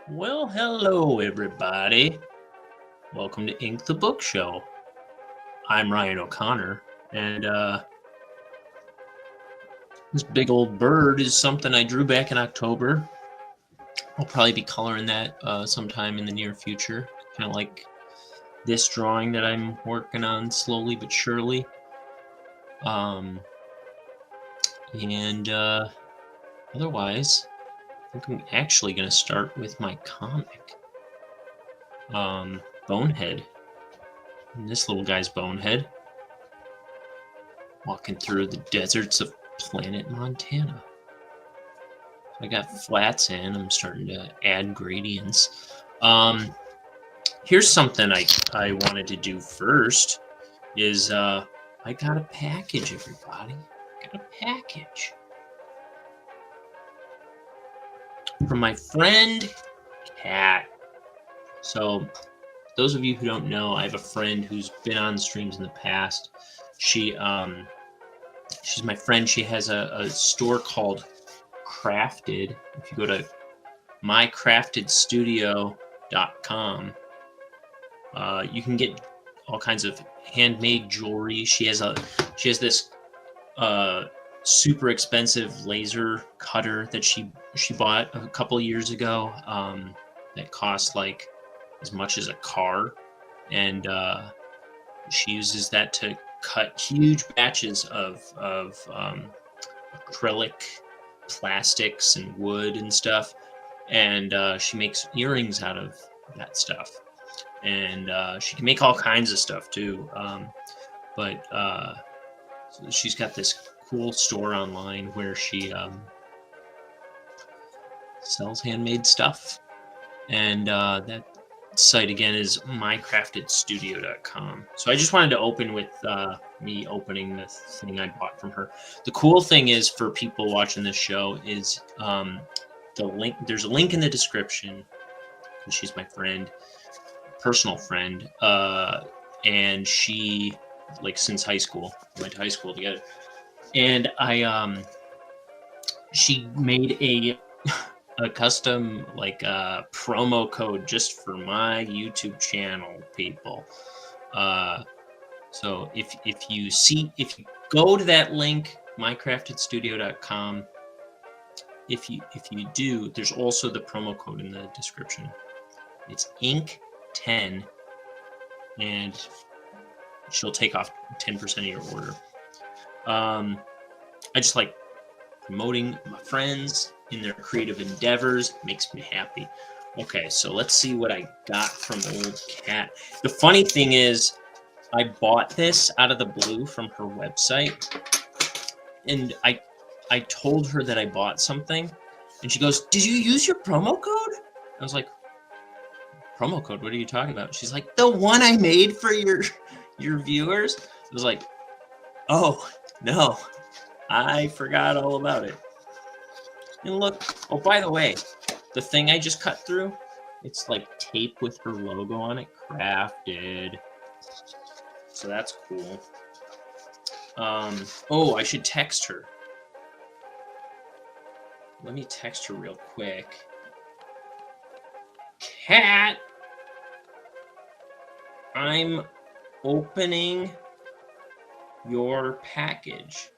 Well, hello, everybody. Welcome to Ink the Book Show. I'm Ryan O'Connor, and this big old bird is something I drew back in October. I'll probably be coloring that sometime in the near future, kind of like this drawing that I'm working on slowly but surely. Um, and otherwise, I think I'm actually going to start with my comic, Bonehead. And this little guy's Bonehead, walking through the deserts of planet Montana. I got flats in. I'm starting to add gradients. Here's something I wanted to do first is I got a package, everybody. I got a package from my friend Kat. So those of you who don't know, I have a friend who's been on streams in the past. She's my friend. She has a store called Crafted. If you go to mycraftedstudio.com, you can get all kinds of handmade jewelry. She has this super expensive laser cutter that she bought a couple of years ago, that cost like as much as a car, and she uses that to cut huge batches of acrylic plastics and wood and stuff, and she makes earrings out of that stuff, and she can make all kinds of stuff too, but so she's got this cool store online where she sells handmade stuff, and that site again is mycraftedstudio.com. So I just wanted to open with me opening the thing I bought from her. The cool thing is, for people watching this show, is the link. There's a link in the description. She's my friend, personal friend, and she, like, since high school, we went to high school together, and she made a custom, like, promo code just for my YouTube channel, people. So if you go to that link, mycraftedstudio.com, if you do, there's also the promo code in the description. It's Ink10, and she'll take off 10% of your order. I just like promoting my friends in their creative endeavors. Makes me happy. Okay, so let's see what I got from old Kat. The funny thing is, I bought this out of the blue from her website, and I told her that I bought something, and she goes, "Did you use your promo code?" I was like, "Promo code? What are you talking about?" She's like, "The one I made for your viewers." I was like, "Oh, no, I forgot all about it." And look, oh, by the way, the thing I just cut through, it's like tape with her logo on it, Crafted. So that's cool. Oh, I should text her. Let me text her real quick. Kat, I'm opening your package.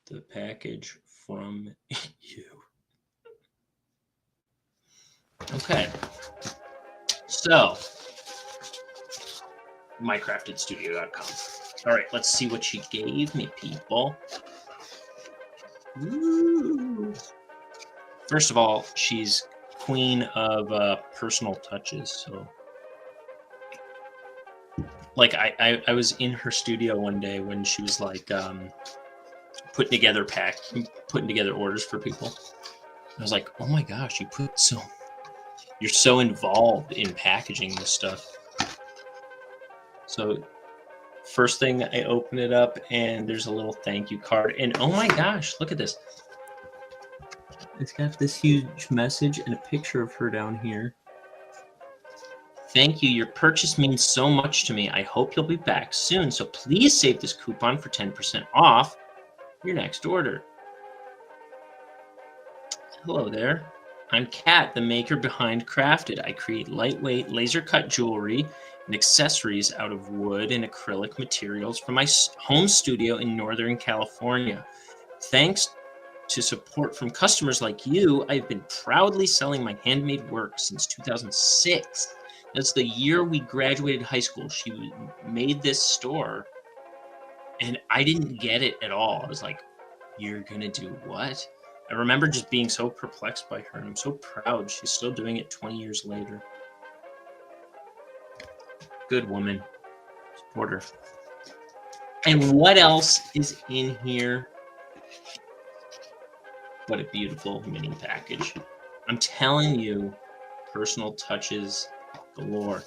The package from you. Okay. So, mycraftedstudio.com. All right, let's see what she gave me, people. Ooh. First of all, she's queen of personal touches. So, like, I was in her studio one day when she was like putting together orders for people. I was like, oh my gosh, you're so involved in packaging this stuff. So first thing, I open it up, and there's a little thank you card, and oh my gosh, look at this. It's got this huge message and a picture of her down here. Thank you. Your purchase means so much to me. I hope you'll be back soon. So please save this coupon for 10% off your next order. Hello there. I'm Kat, the maker behind Crafted. I create lightweight laser-cut jewelry and accessories out of wood and acrylic materials for my home studio in Northern California. Thanks to support from customers like you, I've been proudly selling my handmade work since 2006. That's the year we graduated high school. She made this store, and I didn't get it at all. I was like, you're gonna do what? I remember just being so perplexed by her, and I'm so proud she's still doing it 20 years later. Good woman. Support her. And what else is in here? What a beautiful mini package. I'm telling you, personal touches galore.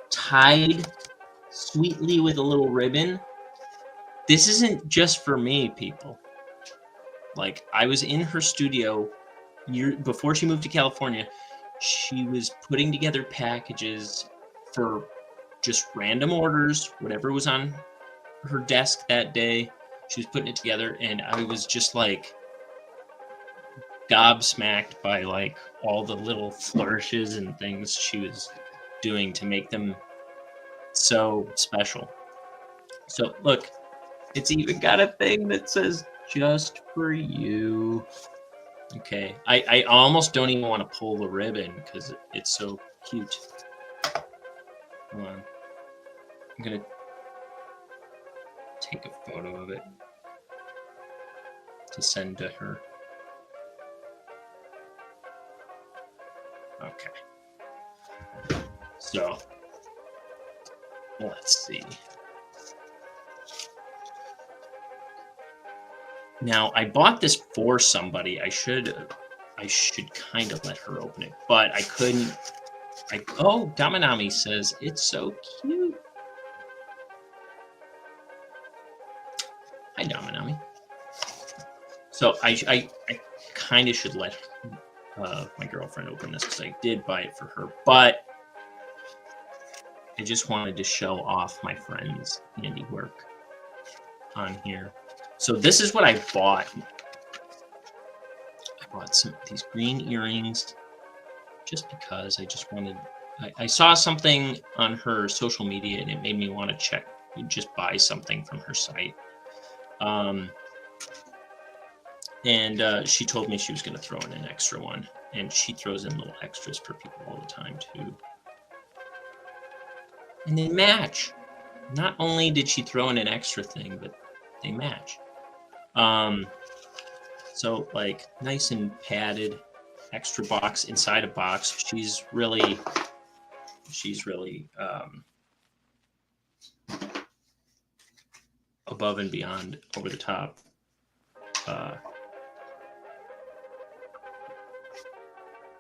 Tied sweetly with a little ribbon. This isn't just for me, people. Like, I was in her studio before she moved to California. She was putting together packages for just random orders, whatever was on her desk that day. She was putting it together, and I was just like gobsmacked by like all the little flourishes and things she was doing to make them so special. So look, it's even got a thing that says just for you. Okay, I almost don't even want to pull the ribbon because it's so cute. Hold on. I'm gonna take a photo of it to send to her. Okay. So let's see. Now I bought this for somebody. I should kind of let her open it, but I couldn't. Oh, Damanami says it's so cute. Hi, Damanami. So I kind of should let my girlfriend open this because I did buy it for her, but I just wanted to show off my friend's handiwork on here. So this is what I bought. I bought some of these green earrings just because I just wanted. I saw something on her social media and it made me want to just buy something from her site. And she told me she was going to throw in an extra one, and she throws in little extras for people all the time too. And they match. Not only did she throw in an extra thing, but they match. So like nice and padded, extra box inside a box. She's really above and beyond, over the top.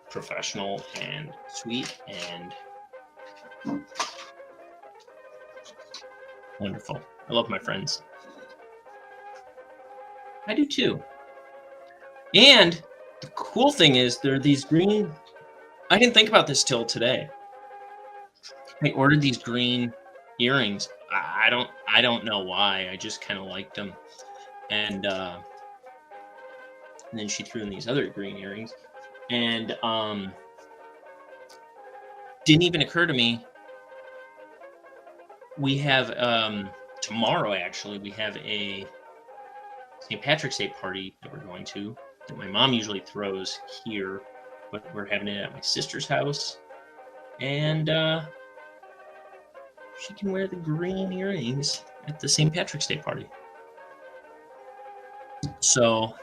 Professional and sweet and wonderful. I love my friends. I do too. And the cool thing is there are these green. I didn't think about this till today. I ordered these green earrings. I don't know why. I just kind of liked them. And then she threw in these other green earrings. And didn't even occur to me. We have tomorrow, actually, we have a St. Patrick's Day party that we're going to, that my mom usually throws here, but we're having it at my sister's house. And she can wear the green earrings at the St. Patrick's Day party. So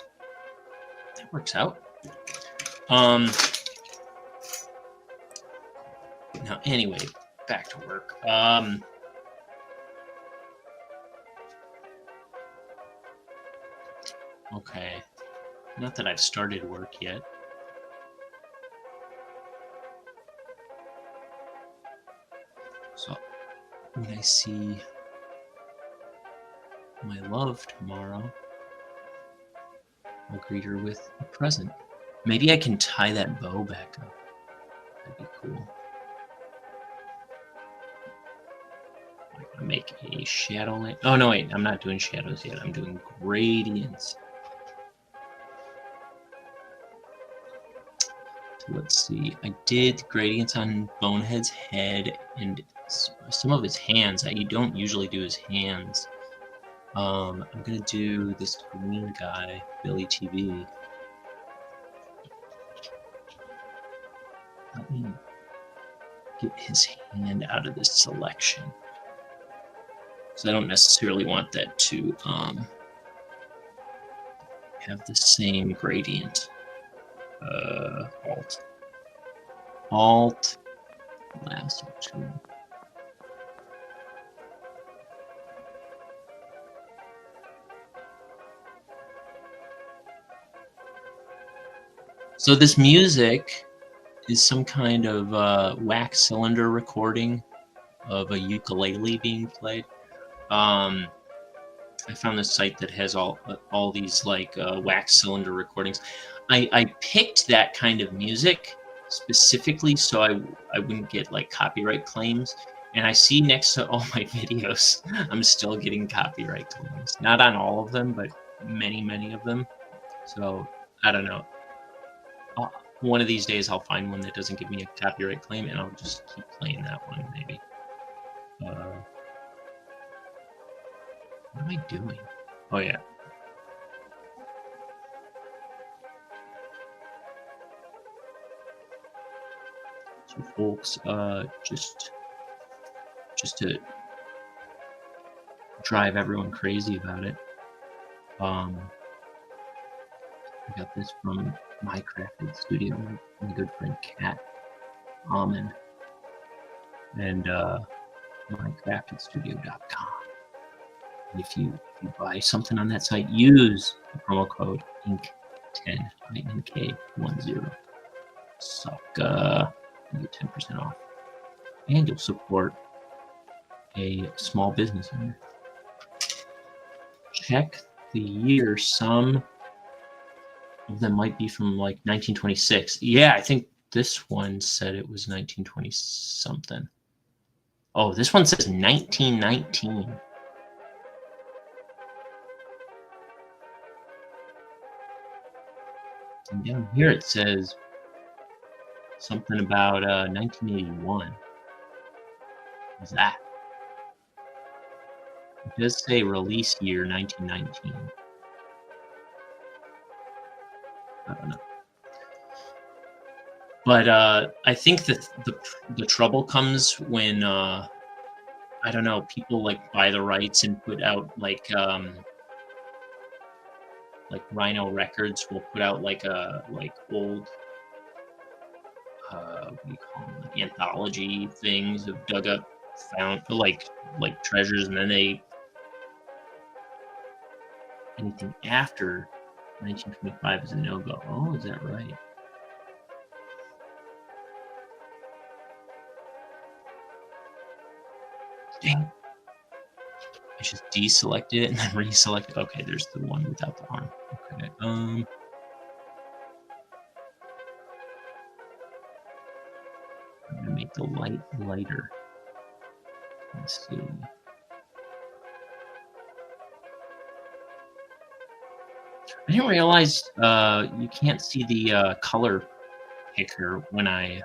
that works out. Now, anyway, back to work. Okay. Not that I've started work yet. So when I see my love tomorrow, I'll greet her with a present. Maybe I can tie that bow back up. That'd be cool. make a shadow layer. Oh, no, wait, I'm not doing shadows yet. I'm doing gradients. So let's see. I did gradients on Bonehead's head and some of his hands. You don't usually do his hands. I'm gonna do this green guy, Billy TV. Let me get his hand out of this selection. So I don't necessarily want that to have the same gradient. Alt, lasso tool. So this music is some kind of wax cylinder recording of a ukulele being played. I found this site that has all these like wax cylinder recordings. I picked that kind of music specifically so I wouldn't get like copyright claims. And I see next to all my videos, I'm still getting copyright claims. Not on all of them, but many of them. So I don't know. One of these days I'll find one that doesn't give me a copyright claim, and I'll just keep playing that one maybe. What am I doing? Oh yeah. So folks, just to drive everyone crazy about it, I got this from Minecraft Studio, my good friend Kat Almond, and minecraftedstudio.com. If you buy something on that site, use the promo code INK10, INK10. Sucka. You get 10% off. And you'll support a small business owner. Check the year. Some of them might be from like 1926. Yeah, I think this one said it was 1920 something. Oh, this one says 1919. And down here it says something about 1981. What's that? It does say release year 1919. I don't know. But I think that the trouble comes when I don't know, people like buy the rights and put out like Rhino Records will put out like old what do you call them, like anthology things of dug up found like treasures, and then anything after 1925 is a no-go. Oh, is that right? Dang. I just deselected it and then reselected. Okay, there's the one without the arm. Okay. I'm gonna make the light lighter. Let's see. I didn't realize you can't see the color picker when I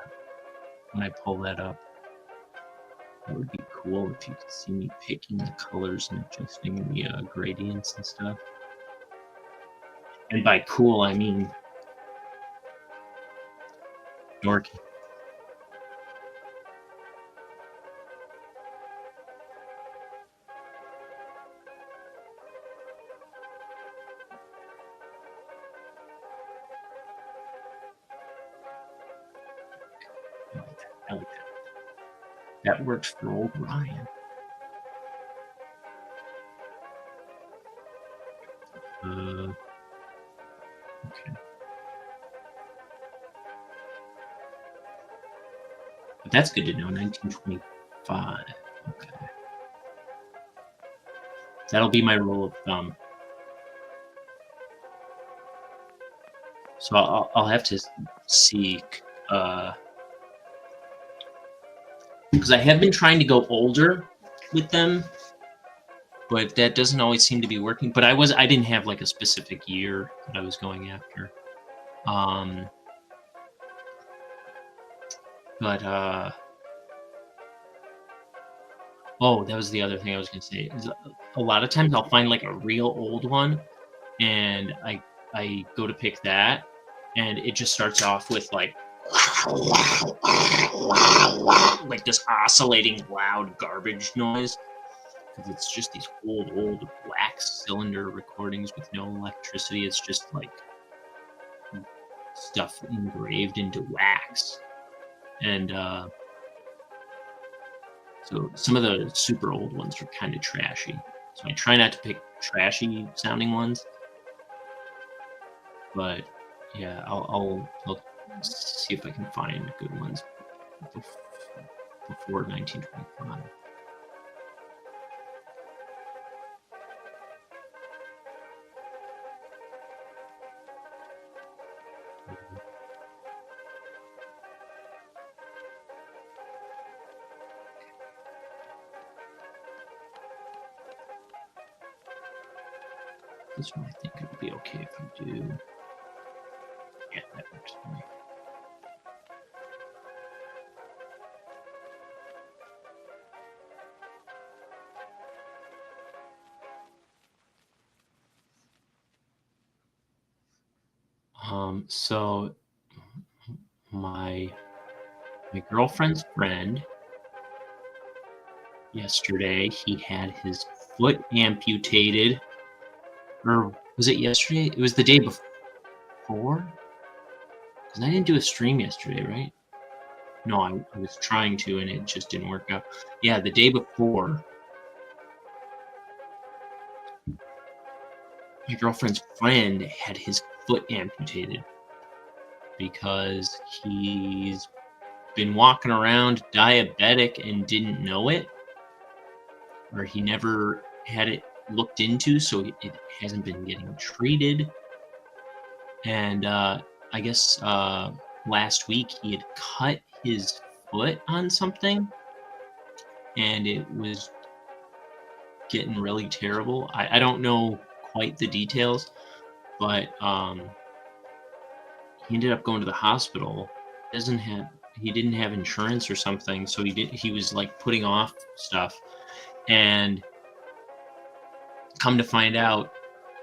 pull that up. That would be cool if you could see me picking the colors and adjusting the gradients and stuff. And by cool, I mean dorky. I like that. That works for old Ryan. Okay. But that's good to know, 1925. Okay. That'll be my rule of thumb. So I'll have to see, because I have been trying to go older, with them, but that doesn't always seem to be working. But I didn't have like a specific year that I was going after. Um, but oh, that was the other thing I was gonna say. Is a lot of times I'll find like a real old one, and I go to pick that, and it just starts off with like this oscillating loud garbage noise, because it's just these old wax cylinder recordings with no electricity. It's just like stuff engraved into wax, and so some of the super old ones are kind of trashy. So I try not to pick trashy sounding ones, but yeah, I'll see if I can find good ones before 1925. This one I think it would be okay if I do. Yeah, that works for me. So my girlfriend's friend yesterday, he had his foot amputated, or was it yesterday? It was the day before, because I didn't do a stream yesterday, right? No, I was trying to, and it just didn't work out. Yeah, the day before, my girlfriend's friend had his foot amputated because he's been walking around diabetic and didn't know it, or he never had it looked into, so it hasn't been getting treated. And I guess last week he had cut his foot on something, and it was getting really terrible. I don't know quite the details, but he ended up going to the hospital. He didn't have insurance or something, so he was like putting off stuff, and come to find out,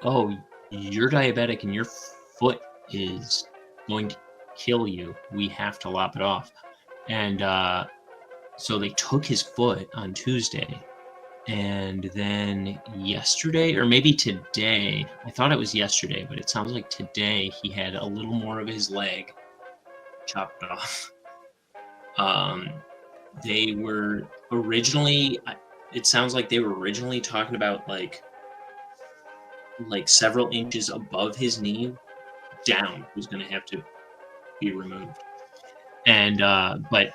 oh, you're diabetic and your foot is going to kill you. We have to lop it off. And so they took his foot on Tuesday. And then yesterday, or maybe today, I thought it was yesterday, but it sounds like today he had a little more of his leg chopped off. They were originally, it sounds like they were originally talking about like several inches above his knee down was going to have to be removed. And but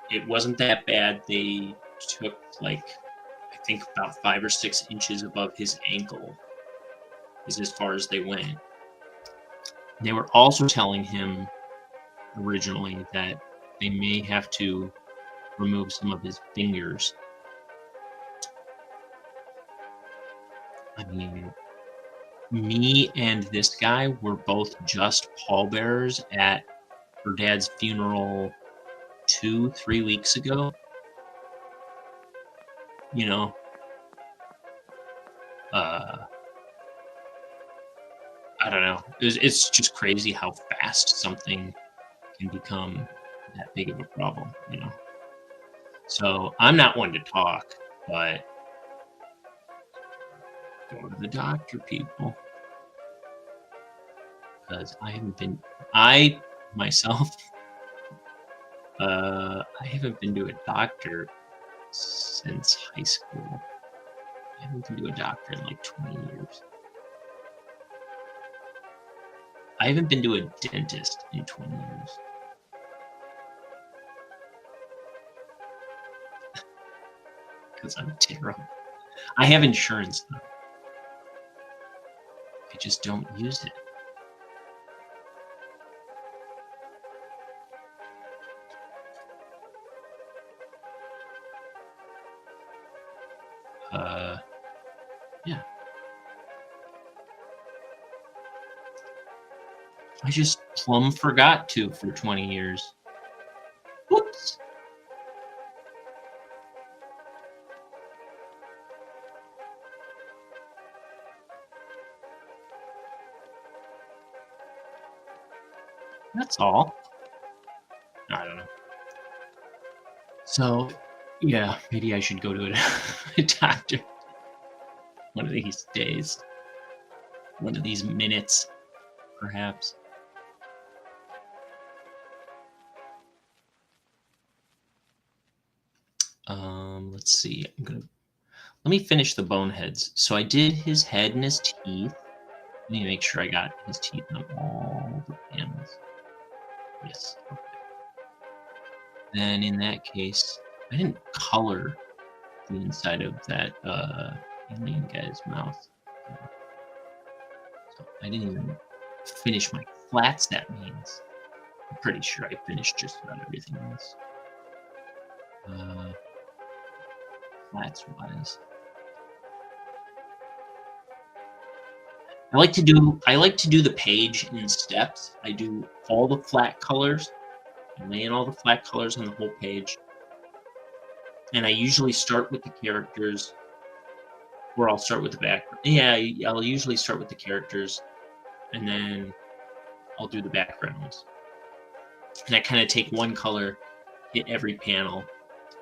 it wasn't that bad. They took like, I think about 5 or 6 inches above his ankle is as far as they went. They were also telling him originally that they may have to remove some of his fingers. I mean, me and this guy were both just pallbearers at her dad's funeral 2-3 weeks ago. You know, I don't know. It's just crazy how fast something can become that big of a problem, you know. So I'm not one to talk, but go to the doctor, people, because I myself, I haven't been to a doctor since high school. I haven't been to a doctor in like 20 years. I haven't been to a dentist in 20 years. Because I'm terrible. I have insurance, though. I just don't use it. Yeah. I just plumb forgot to for 20 years. Whoops. That's all. I don't know. So, yeah, maybe I should go to a doctor one of these days, one of these minutes, perhaps. Let's see. Let me finish the boneheads. So I did his head and his teeth. Let me make sure I got his teeth on all the panels. Yes. Okay. Then in that case, I didn't color the inside of that alien guy's mouth. So I didn't even finish my flats, that means. I'm pretty sure I finished just about everything else. Flats wise. I like to do the page in steps. I do all the flat colors. I lay in all the flat colors on the whole page. And I usually start with the characters, or I'll start with the background. Yeah, I'll usually start with the characters, and then I'll do the backgrounds. And I kind of take one color, hit every panel,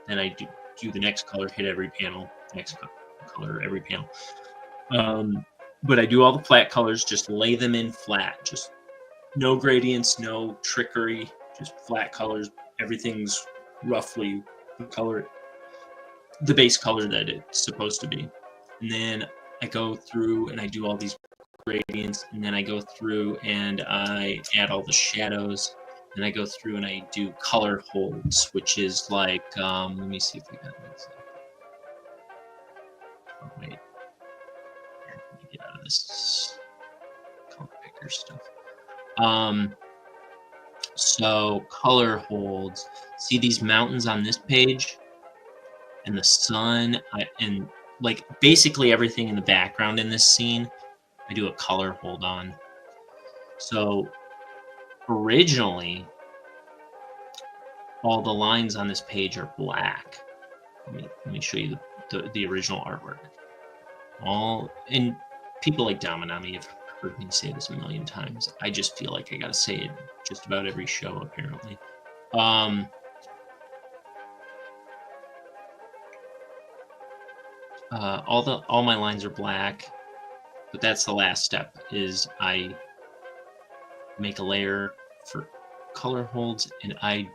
then I do the next color, hit every panel, next color, every panel. But I do all the flat colors, just lay them in flat, just no gradients, no trickery, just flat colors. Everything's roughly the base color that it's supposed to be. And then I go through and I do all these gradients, and then I go through and I add all the shadows. And I go through and I do color holds, which is like, let me see if I got an example. Oh, wait. Here, let me get out of this color picker stuff. So color holds. See these mountains on this page? And the sun, and like basically everything in the background in this scene, I do a color hold on. So originally, all the lines on this page are black. Let me show you the original artwork. And people like Dominami have heard me say this a million times. I just feel like I gotta say it just about every show, apparently. All my lines are black, but that's the last step. Is I make a layer for color holds, and I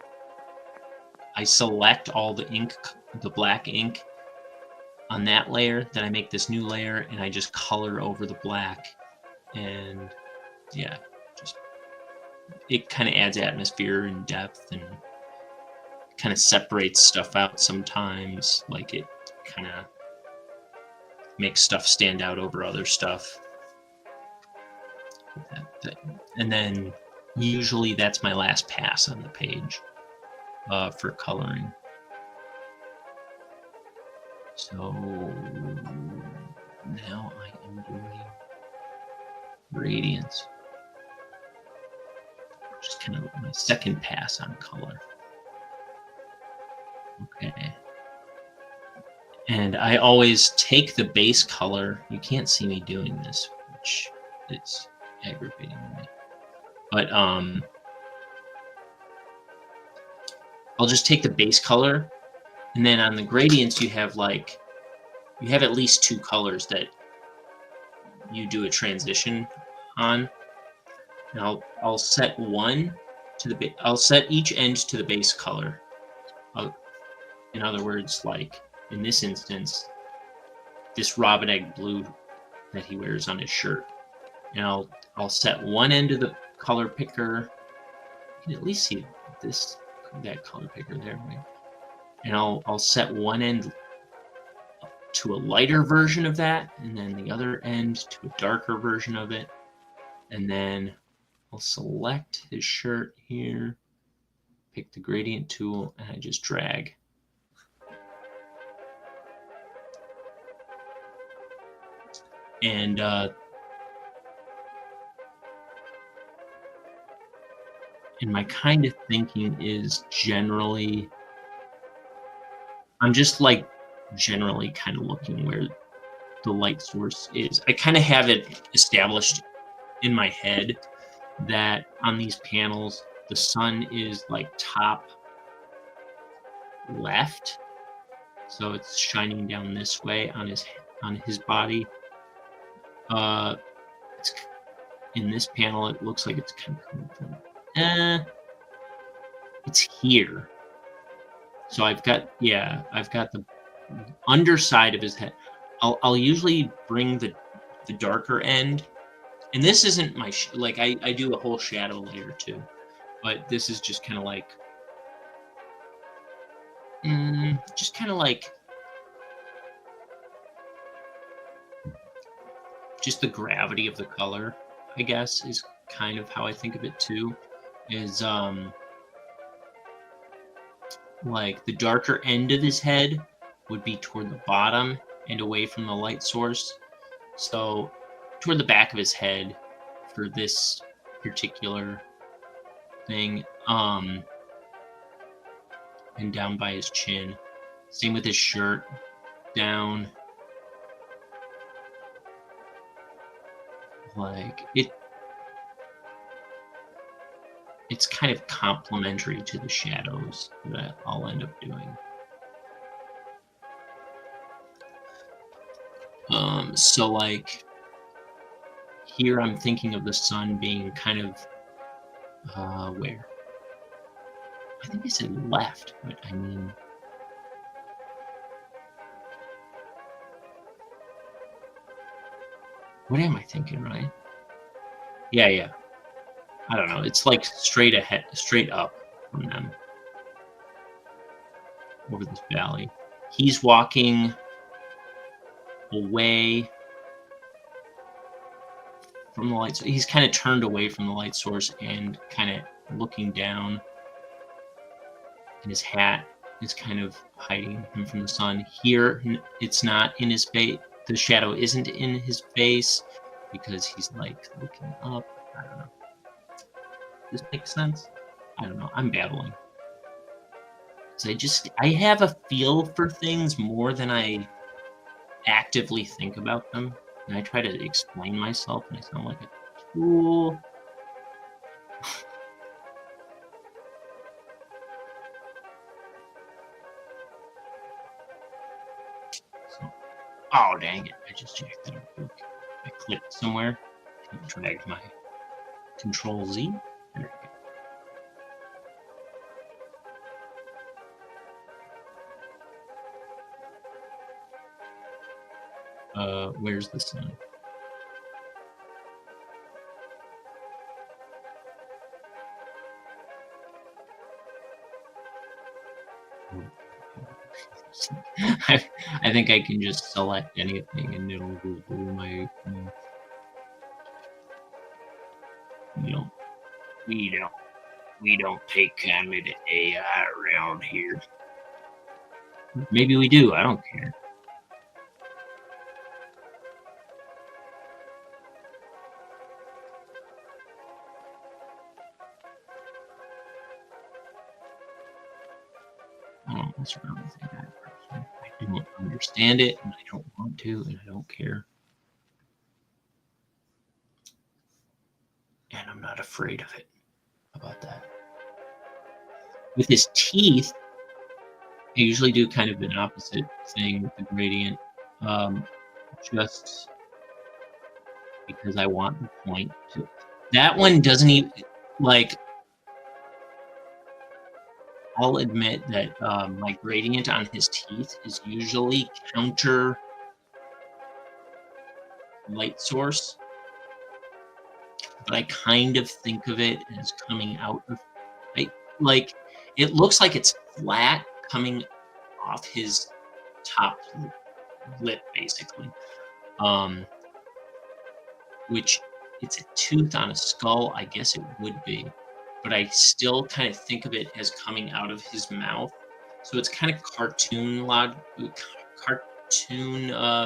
select all the ink, the black ink on that layer. Then I make this new layer, and I just color over the black, and yeah, just it kind of adds atmosphere and depth, and kind of separates stuff out sometimes. Like it kind of makes stuff stand out over other stuff. And then usually that's my last pass on the page for coloring. So now I am doing gradients. Just kind of my second pass on color. Okay. And I always take the base color. You can't see me doing this, which is aggravating me. But I'll just take the base color, and then on the gradients you have at least two colors that you do a transition on. And I'll set one to the I'll set each end to the base color. In other words, like in this instance, this robin egg blue that he wears on his shirt. And I'll set one end of the color picker. You can at least see that color picker there. Right? And I'll set one end to a lighter version of that, and then the other end to a darker version of it. And then I'll select his shirt here, pick the gradient tool, and I just drag. And my kind of thinking is generally, I'm just like generally kind of looking where the light source is. I kind of have it established in my head that on these panels, the sun is like top left. So it's shining down this way on his body. It's in this panel, it looks like it's kind of coming from, it's here. So I've got the underside of his head. I'll usually bring the darker end, and this isn't my like I do a whole shadow layer too, but this is just kind of like just kind of like just the gravity of the color, I guess, is kind of how I think of it too. Is like the darker end of his head would be toward the bottom and away from the light source. So toward the back of his head for this particular thing, and down by his chin. Same with his shirt, down. Like it's kind of complementary to the shadows that I'll end up doing. So like here I'm thinking of the sun being kind of where? I think I said left, but I mean, what am I thinking, right? Yeah. I don't know. It's like straight ahead, straight up from them over this valley. He's walking away from the light. He's kind of turned away from the light source and kind of looking down. And his hat is kind of hiding him from the sun. Here, it's not in his face. The shadow isn't in his face because he's like looking up. I don't know. Does this make sense? I don't know. I'm babbling. So I have a feel for things more than I actively think about them. And I try to explain myself and I sound like a fool. Oh, dang it. I just jacked it up. Look, I clicked somewhere. I dragged my Control Z. There we go. Where's the sun? I think I can just select anything and it'll go through my. We don't take comment AI around here. Maybe we do. I don't care. I don't mess around with AI person. I don't understand it, and I don't want to, and I don't care. And I'm not afraid of it. How about that? With his teeth, I usually do kind of an opposite thing with the gradient, just because I want the point to. That one doesn't even, like, I'll admit that my gradient on his teeth is usually counter light source, but I kind of think of it as coming out of, like, it looks like it's flat coming off his top lip, basically. Which it's a tooth on a skull, I guess it would be, but I still kind of think of it as coming out of his mouth. So it's kind of cartoon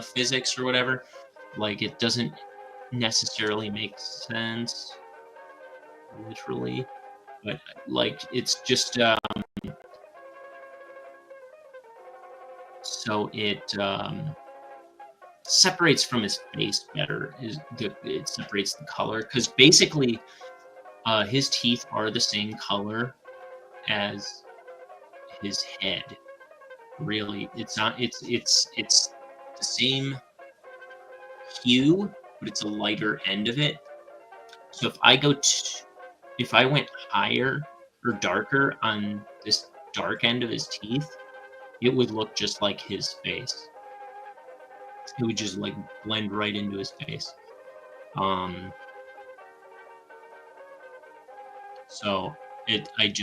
physics or whatever. like it doesn't necessarily make sense literally, but like it's just so it separates from his face better. It separates the color because basically his teeth are the same color as his head. Really, it's not. It's the same hue, but it's a lighter end of it. So if I went higher or darker on this dark end of his teeth, it would look just like his face. It would just like blend right into his face. So I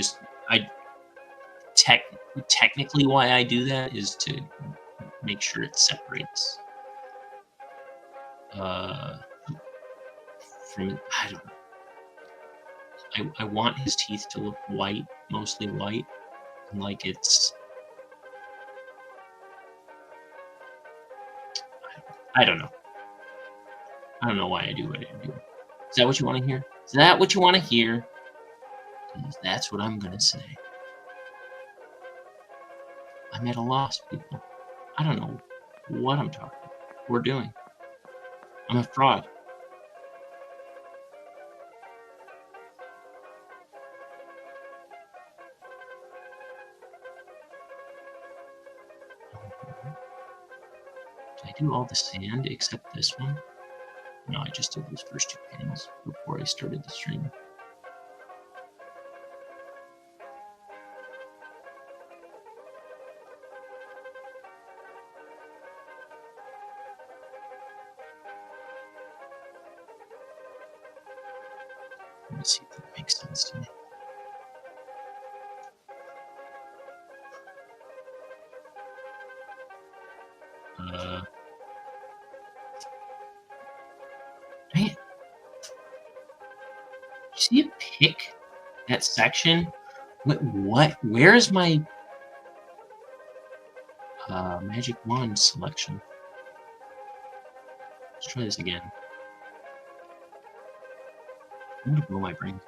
technically why I do that is to make sure it separates from, I don't know. I want his teeth to look white, mostly white, and like it's, I don't know. I don't know why I do what I do. Is that what you want to hear? Is that what you want to hear? 'Cause that's what I'm gonna say. I'm at a loss, people. I don't know what I'm talking about. We're doing. I'm a fraud. Did I do all the sand except this one? No, I just did those first two panels before I started the stream. Let me see if that makes sense to me. Man, you see it pick that section? What? Where is my magic wand selection? Let's try this again. I'm gonna blow my brain.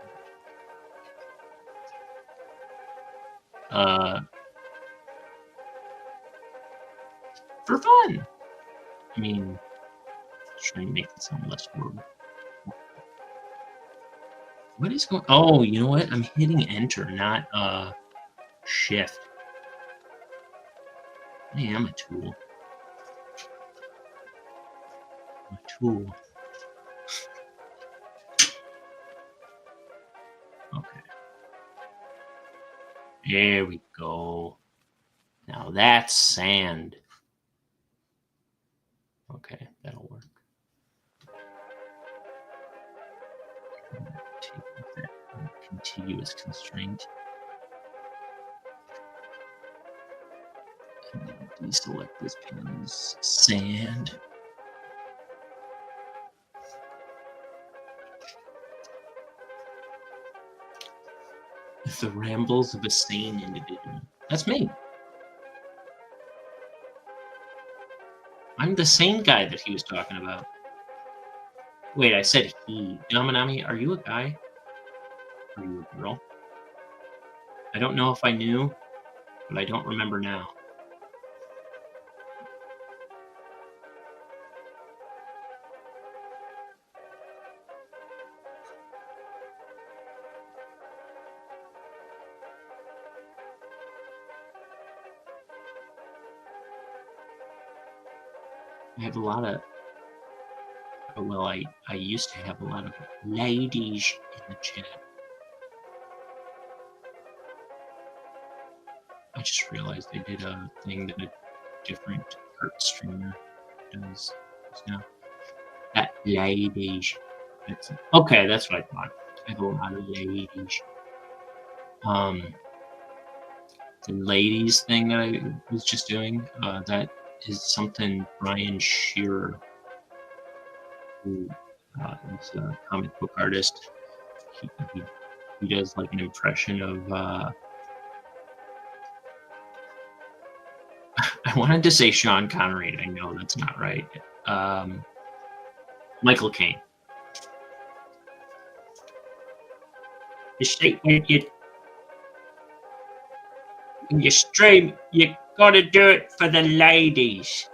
For fun. I mean, trying to make it sound less horrible. What is going? Oh, you know what? I'm hitting enter, not shift. I am a tool. I'm a tool. Okay. There we go. Now that's sand. Okay, that'll work. Take that contiguous constraint. And then deselect this panel's sand. The rambles of a sane individual. That's me. I'm the same guy that he was talking about. Wait, I said he. Yamanami, are you a guy? Are you a girl? I don't know if I knew, but I don't remember now. I have a lot of, well, I used to have a lot of ladies in the chat. I just realized they did a thing that a different art streamer does now. That ladies. Okay, that's what I thought. I have a lot of ladies. The ladies thing that I was just doing, that is something Brian Shearer, who is a comic book artist, he does like an impression of, I wanted to say Sean Connery, and I know that's not right. Michael Caine. When you stream, you gotta do it for the ladies.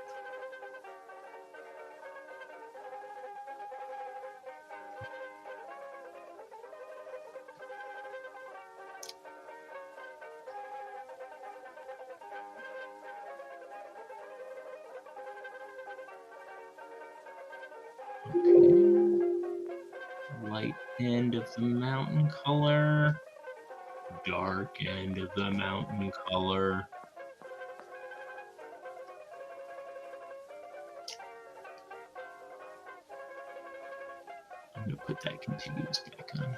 Light end of the mountain color, dark end of the mountain color. I'm going to put that contiguous back on.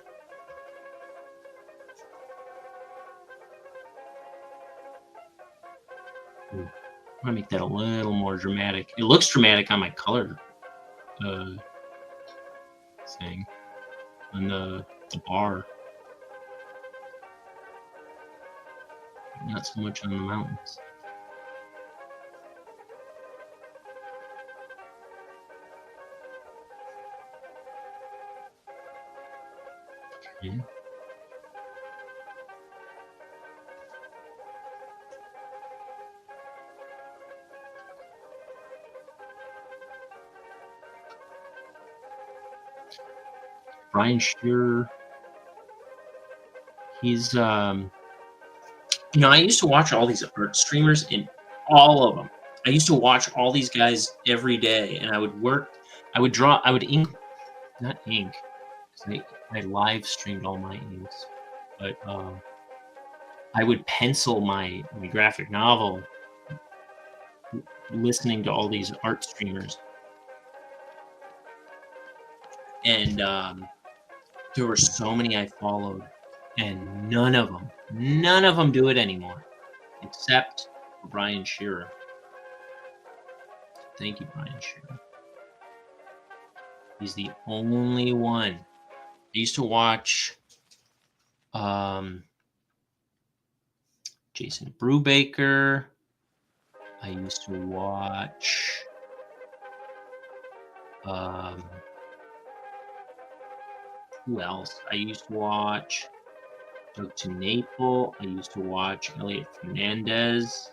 I'm going to make that a little more dramatic. It looks dramatic on my color thing, on the bar. Not so much on the mountains. Okay. Brian Shearer. He's I used to watch all these art streamers, and all of them. I used to watch all these guys every day, and I would draw, I would ink, not ink, because I live streamed all my inks, but I would pencil my graphic novel listening to all these art streamers. And there were so many I followed, and none of them do it anymore, except Brian Shearer. Thank you, Brian Shearer. He's the only one. I used to watch Jason Brubaker. I used to watch who else? I used to watch Doug TenNapel. I used to watch Elliot Fernandez.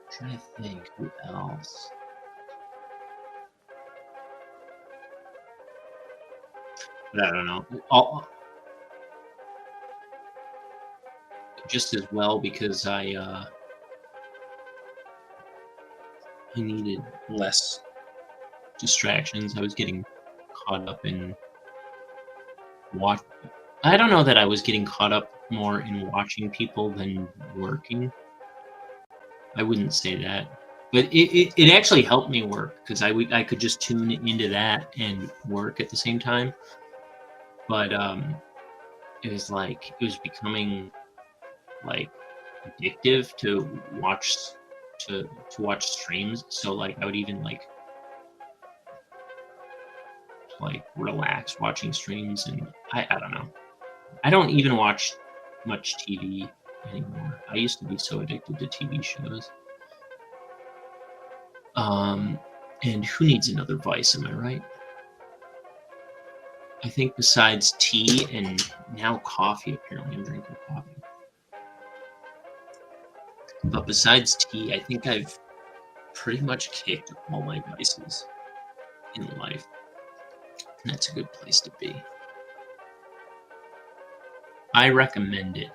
I'm trying to think who else. But I don't know. Just as well, because I needed less distractions. I was getting caught up in I don't know that I was getting caught up more in watching people than working. I wouldn't say that, but it actually helped me work, because I could just tune into that and work at the same time. But it was becoming like addictive to watch streams. So like I would even like relax watching streams, and I don't know. I don't even watch much TV anymore. I used to be so addicted to TV shows. And who needs another vice, am I right? I think besides tea and now coffee, apparently I'm drinking coffee. But besides tea, I think I've pretty much kicked all my vices in life. And that's a good place to be. I recommend it.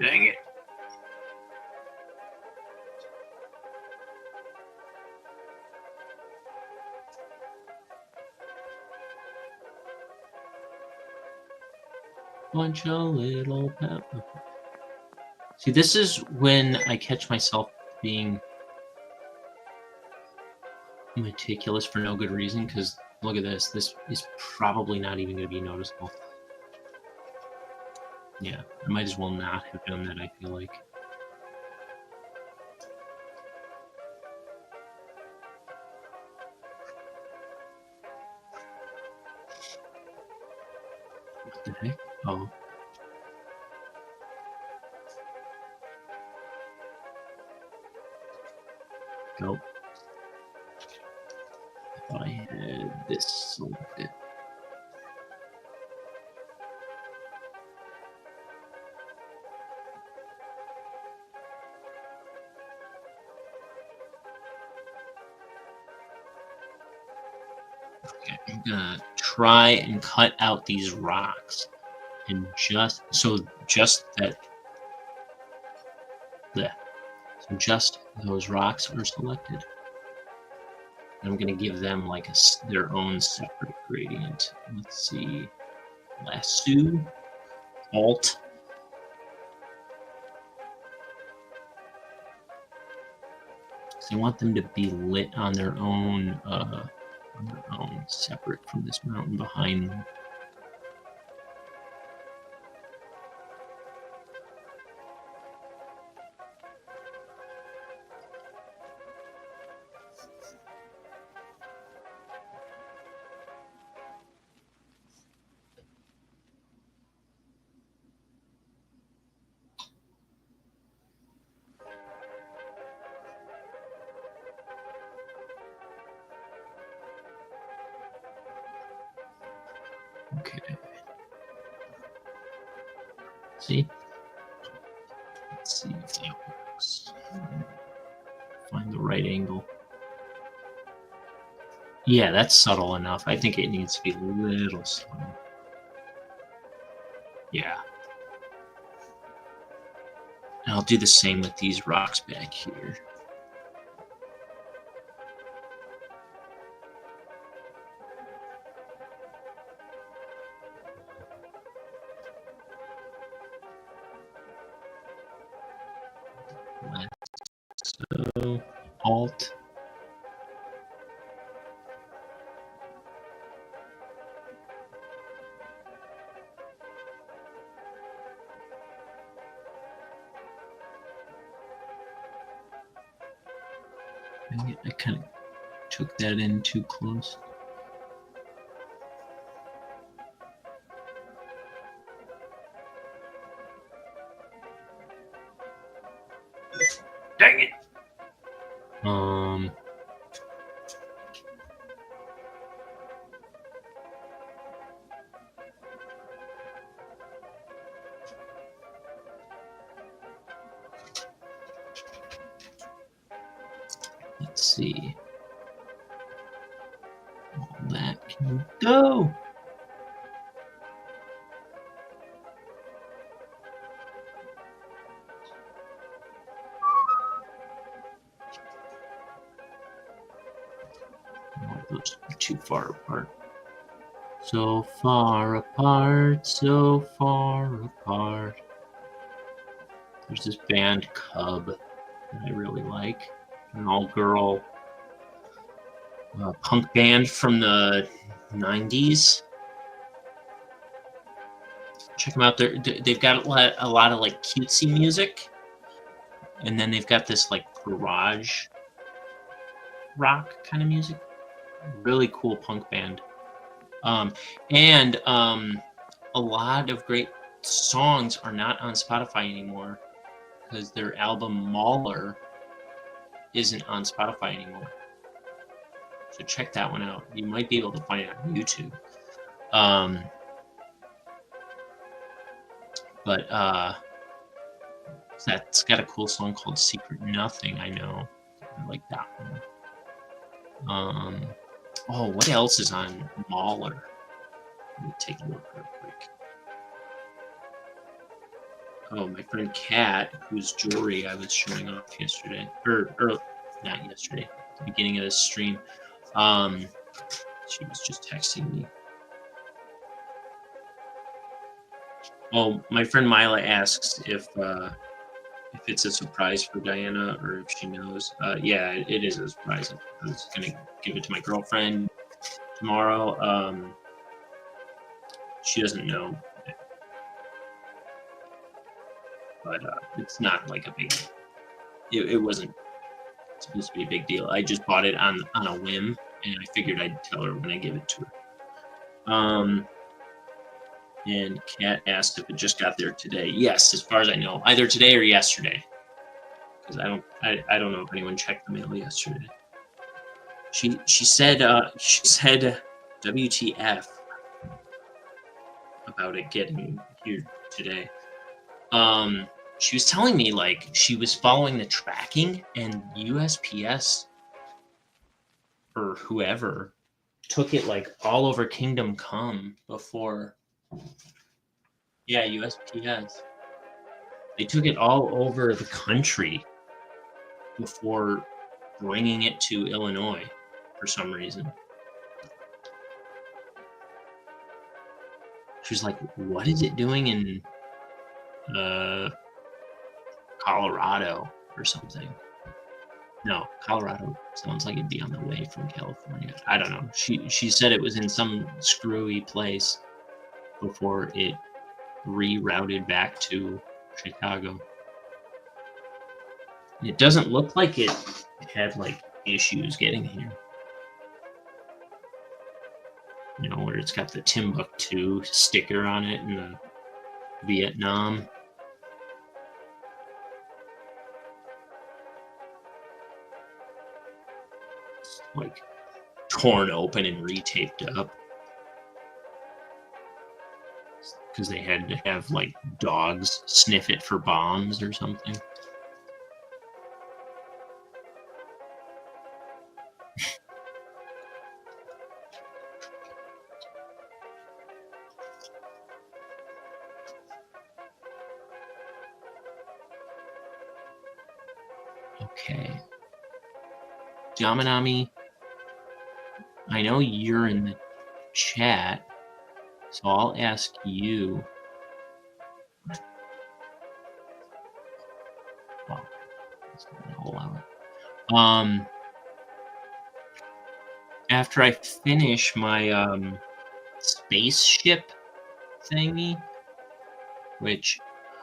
Dang it. Bunch of little pepper. See, this is when I catch myself being meticulous for no good reason, because look at this. This is probably not even going to be noticeable. Yeah, I might as well not have done that, I feel like. What the heck? Oh. Go. I thought I had this selected. Okay, I'm gonna try and cut out these rocks, and just that, yeah, so just those rocks are selected. And I'm gonna give them like their own separate gradient. Let's see, lasso, alt. So I want them to be lit on their own separate from this mountain behind them. Okay. See? Let's see if that works. Find the right angle. Yeah, that's subtle enough. I think it needs to be a little subtle. Yeah. And I'll do the same with these rocks back here. So, alt. I kind of took that in too close. Dang it. Let's see. All that can go. Oh, those are too far apart. So far apart, so far apart. There's this band Cub that I really like. An all-girl punk band from the 90s. Check them out. They've got a lot of like cutesy music, and then they've got this like garage rock kind of music. Really cool punk band. And a lot of great songs are not on Spotify anymore because their album Mauler isn't on Spotify anymore. So check that one out. You might be able to find it on YouTube. But that's got a cool song called Secret Nothing, I know. I like that one. Oh, what else is on Mauler? Let me take a look real quick. Oh, my friend Kat, whose jewelry I was showing off yesterday, or not yesterday, at the beginning of this stream. She was just texting me. Oh, my friend Mila asks if it's a surprise for Diana or if she knows. Yeah, it is a surprise. I was gonna give it to my girlfriend tomorrow. She doesn't know. but it's not like a big. It wasn't supposed to be a big deal. I just bought it on a whim, and I figured I'd tell her when I give it to her. And Kat asked if it just got there today. Yes, as far as I know, either today or yesterday. Because I don't know if anyone checked the mail yesterday. She said WTF about it getting here today. She was telling me like she was following the tracking, and USPS or whoever took it like all over Kingdom Come before. Yeah, USPS. They took it all over the country before bringing it to Illinois for some reason. She was like, what is it doing in Colorado or something? No, Colorado sounds like it'd be on the way from California. I don't know. She said it was in some screwy place before it rerouted back to Chicago. It doesn't look like it had like issues getting here. You know, where it's got the Timbuktu sticker on it and the Vietnam. It's like torn open and retaped up. Because they had to have like dogs sniff it for bombs or something. Okay. Jamanami, I know you're in the chat, so I'll ask you. Wow, that's not a whole hour. After I finish my spaceship thingy, which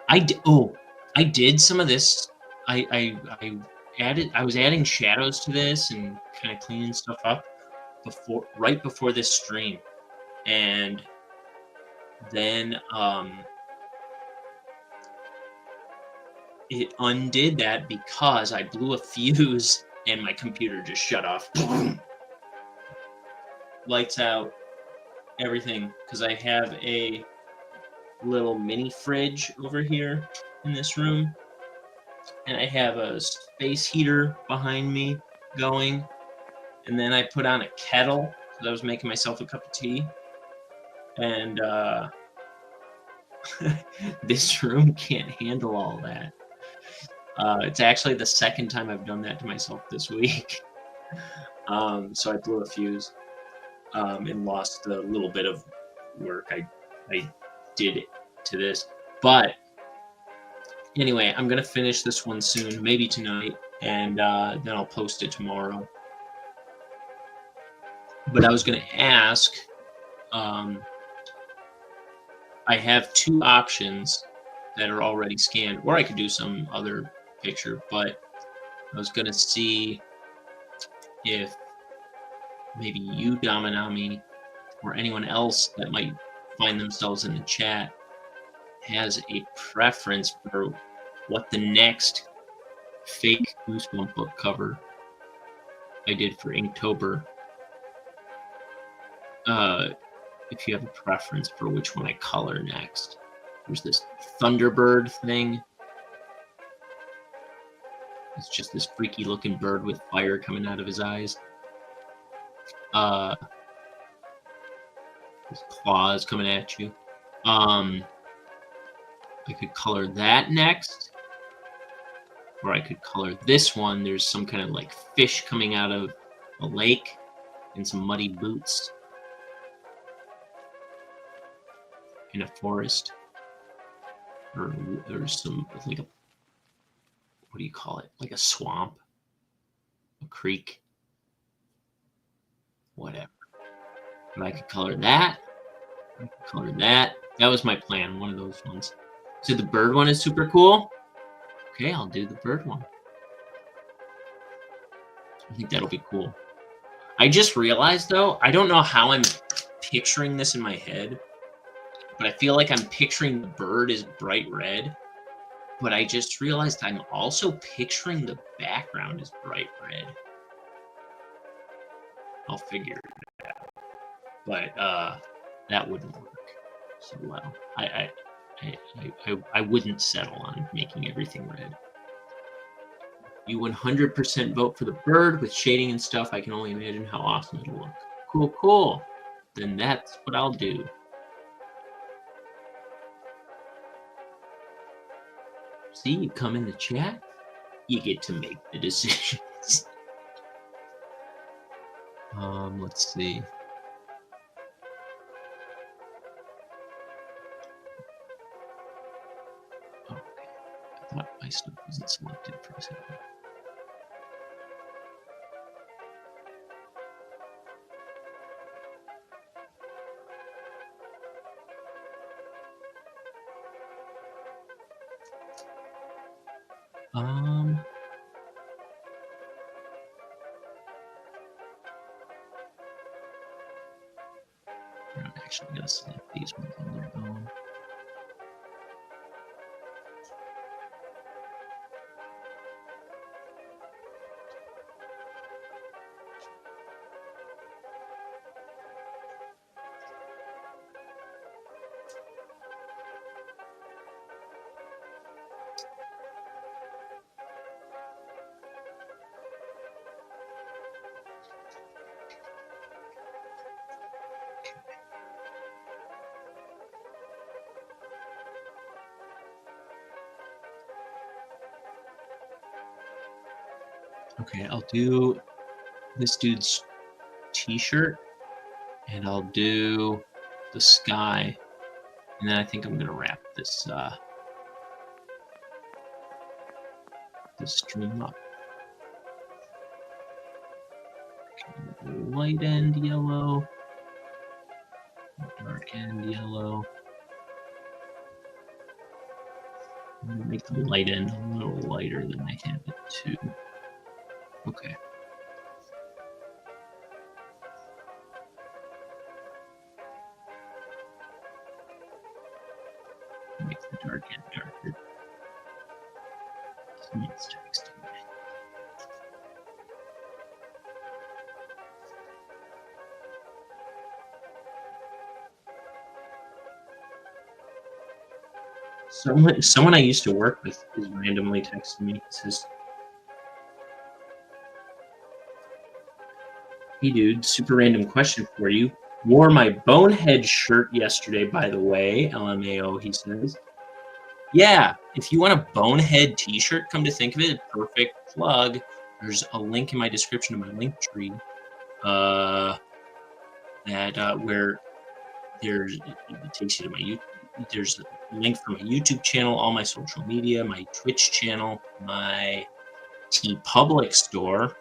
I did some of this. I was adding shadows to this and kind of cleaning stuff up right before this stream, and then it undid that because I blew a fuse and my computer just shut off. Lights out, everything, because I have a little mini fridge over here in this room, and I have a space heater behind me going, and then I put on a kettle because I was making myself a cup of tea, and this room can't handle all that. It's actually the second time I've done that to myself this week. So I blew a fuse and lost a little bit of work I did to this. But anyway, I'm going to finish this one soon, maybe tonight, and then I'll post it tomorrow. But I was going to ask, I have two options that are already scanned, or I could do some other picture, but I was going to see if maybe you, Damanami, or anyone else that might find themselves in the chat has a preference for what the next fake Goosebump book cover I did for Inktober. If you have a preference for which one I color next. There's this Thunderbird thing. It's just this freaky looking bird with fire coming out of his eyes. His claws coming at you. I could color that next. Or I could color this one. There's some kind of like fish coming out of a lake and some muddy boots in a forest. Or some like a, what do you call it? Like a swamp, a creek, whatever. But I could color that. I could color that. That was my plan. One of those ones. So the bird one is super cool. Okay, I'll do the bird one. I think that'll be cool. I just realized though, I don't know how I'm picturing this in my head, but I feel like I'm picturing the bird as bright red. But I just realized I'm also picturing the background as bright red. I'll figure it out. But that wouldn't work so well. I wouldn't settle on making everything red. You 100% vote for the bird with shading and stuff. I can only imagine how awesome it'll look. Cool, cool. Then that's what I'll do. See, you come in the chat, you get to make the decisions. Let's see. Oh, okay. I thought my stuff wasn't selected for a second. I'm actually gonna select these ones on their own. Okay, I'll do this dude's t-shirt, and I'll do the sky, and then I think I'm gonna wrap this this stream up. Okay, light end yellow, dark end yellow. I'm gonna make the light end a little lighter than I have it too. Okay. Make the dark end darker. It's texting. Someone I used to work with is randomly texting me. It says, "Hey dude, super random question for you. Wore my bonehead shirt yesterday, by the way. LMAO," he says. Yeah, if you want a bonehead t-shirt, come to think of it, perfect plug. There's a link in my description of my link tree. Where it takes you to my YouTube. There's a link for my YouTube channel, all my social media, my Twitch channel, my TeePublic store,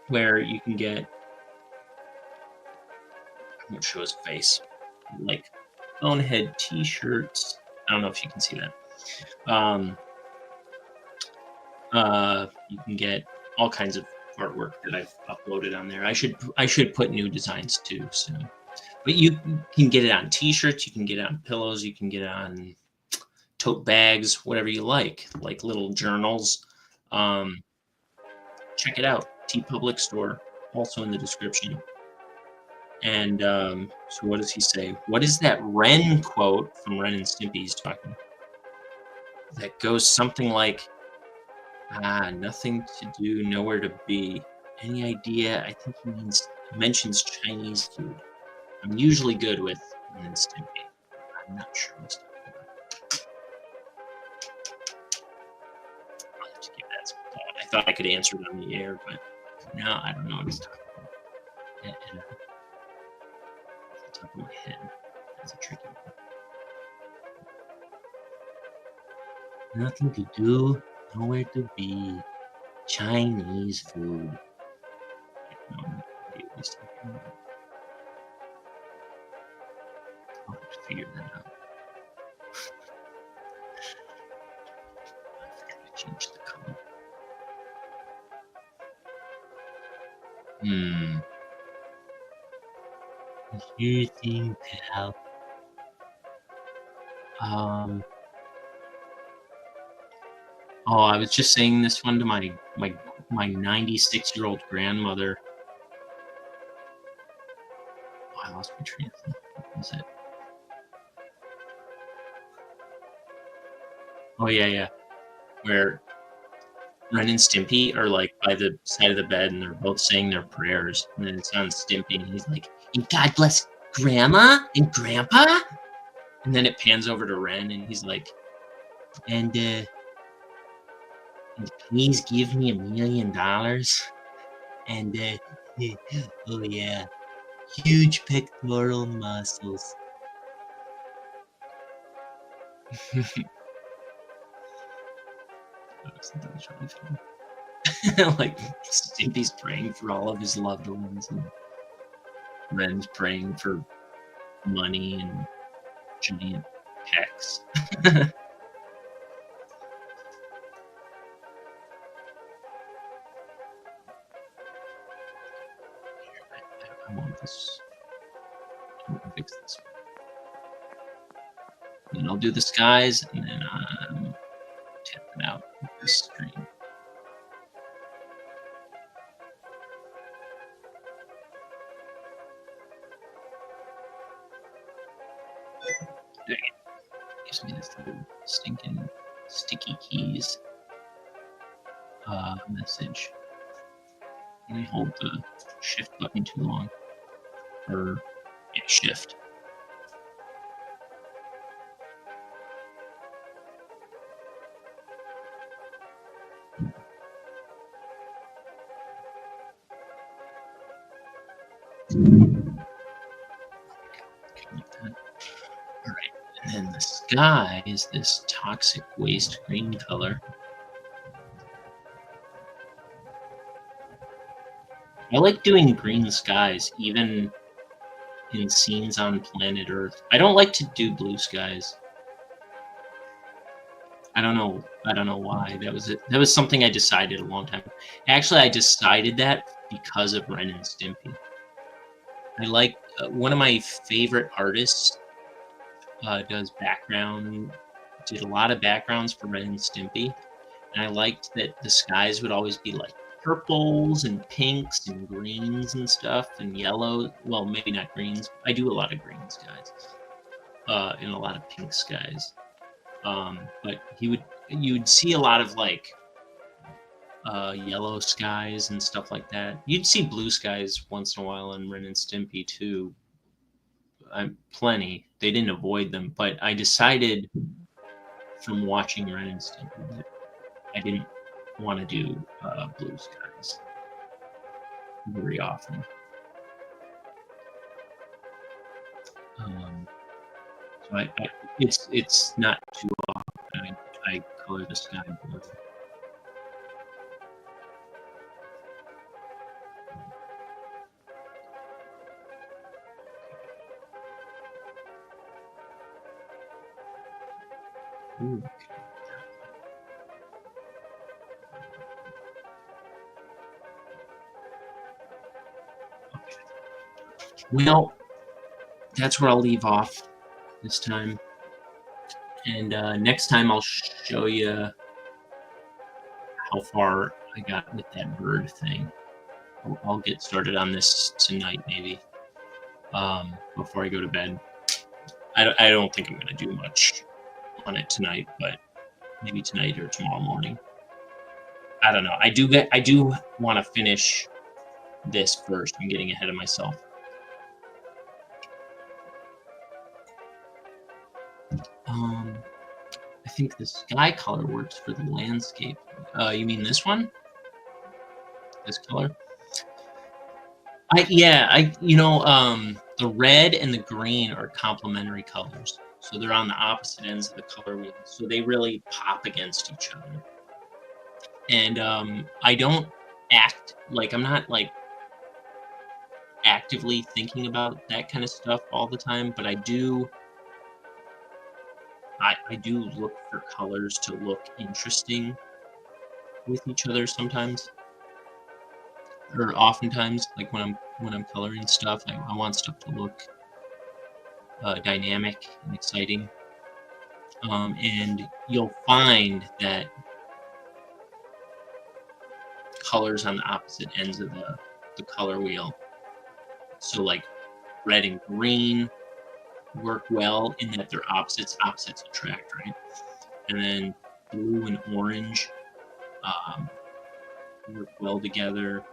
where you can get, I won't show his face, like bonehead t-shirts. I don't know if you can see that. You can get all kinds of artwork that I've uploaded on there. I should put new designs too soon. But you can get it on t-shirts, you can get it on pillows, you can get it on tote bags, whatever you like little journals. Check it out, TeePublic store, also in the description. And so what does he say? What is that Ren quote from Ren and Stimpy he's talking? That goes something like, nothing to do, nowhere to be. Any idea? I think he mentions Chinese food. I'm usually good with Ren and Stimpy. I'm not sure what's talking about. I'll have to give that some thought. I thought I could answer it on the air, but no, I don't know what he's talking about. Off the top of my head, that's a tricky one. Nothing to do, nowhere to be. Chinese food. I have no idea what he's talking about. I'll have to figure that out. Hmm. Sure thing, pal. Um. Oh, I was just saying this one to my 96-year-old grandmother. Oh, I lost my train of thought. What was it? Oh yeah, yeah. Where Ren and Stimpy are like by the side of the bed and they're both saying their prayers, and then it's on Stimpy and he's like, "And God bless Grandma and Grandpa," and then it pans over to Ren and he's like, "And and please give me $1 million and oh yeah, huge pectoral muscles." That was really funny. Like Stimpy's praying for all of his loved ones, and Ren's praying for money and giant pecs. I want this. I want to fix this. And then I'll do the skies, and then tapping out the screen. Dang it. Gives me this little stinking sticky keys message. Let me hold the shift button too long. Or yeah, shift. Like that. Alright. And then the sky is this toxic waste green color. I like doing green skies, even in scenes on planet Earth. I don't like to do blue skies. I don't know. I don't know why. That was it. That was something I decided a long time. Actually, I decided that because of Ren and Stimpy. I like one of my favorite artists does background. Did a lot of backgrounds for Ren and Stimpy, and I liked that the skies would always be like purples and pinks and greens and stuff and yellow. Well, maybe not greens. I do a lot of green skies and a lot of pink skies. But you'd see a lot of like yellow skies and stuff like that. You'd see blue skies once in a while in Ren and Stimpy too. Plenty. They didn't avoid them, but I decided from watching Ren and Stimpy that I didn't want to do blue skies very often. Um, so it's not too often I color the sky blue. Ooh, okay. Well, that's where I'll leave off this time. And next time I'll show you how far I got with that bird thing. I'll get started on this tonight, maybe, before I go to bed. I don't think I'm going to do much on it tonight, but maybe tonight or tomorrow morning. I don't know. I do want to finish this first. I'm getting ahead of myself. I think the sky color works for the landscape. You mean this one? This color? The red and the green are complementary colors. So they're on the opposite ends of the color wheel. So they really pop against each other. And I don't act like I'm not like actively thinking about that kind of stuff all the time, but I do look for colors to look interesting with each other sometimes. or oftentimes, like when I'm coloring stuff, I want stuff to look dynamic and exciting. And you'll find that colors on the opposite ends of the color wheel, so like red and green, work well in that they're opposites. Opposites attract, right? And then blue and orange work well together.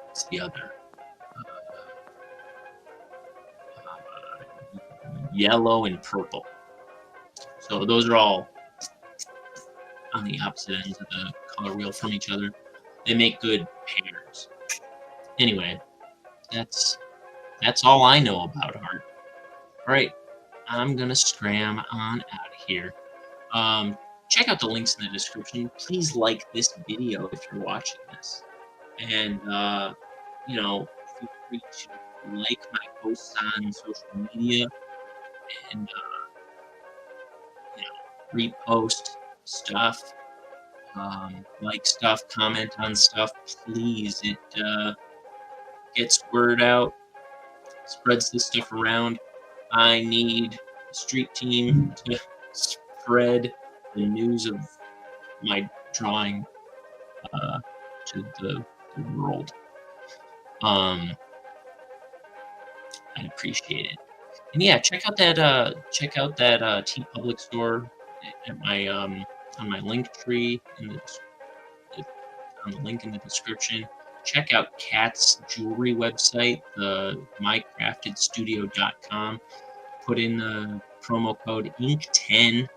What's the other? Yellow and purple. So those are all on the opposite ends of the color wheel from each other. They make good pairs. Anyway, that's all I know about art. All right, I'm gonna scram on out of here. Check out the links in the description. Please like this video if you're watching this, and feel free to like my posts on social media and repost stuff, like stuff, comment on stuff. Please, it gets word out, spreads this stuff around. I need a street team to spread the news of my drawing to the world. I'd appreciate it. And yeah, check out that TeePublic store at my on my link tree on the link in the description. Check out Kat's jewelry website, the mycraftedstudio.com. Put in the promo code INK10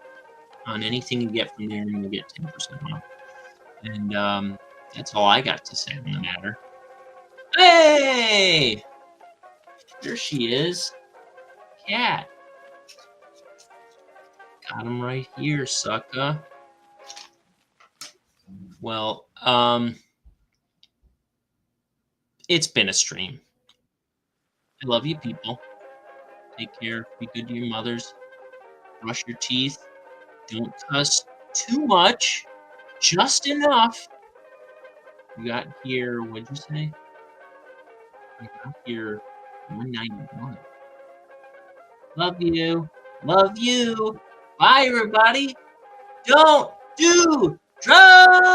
on anything you get from there, and you'll get 10% off. And that's all I got to say on the matter. Hey! There she is. Cat. Got him right here, sucker. Well, it's been a stream. I love you people. Take care. Be good to your mothers. Brush your teeth. Don't cuss too much. Just enough. You got here, what'd you say? I got here 191. Love you. Love you. Bye, everybody. Don't do drugs.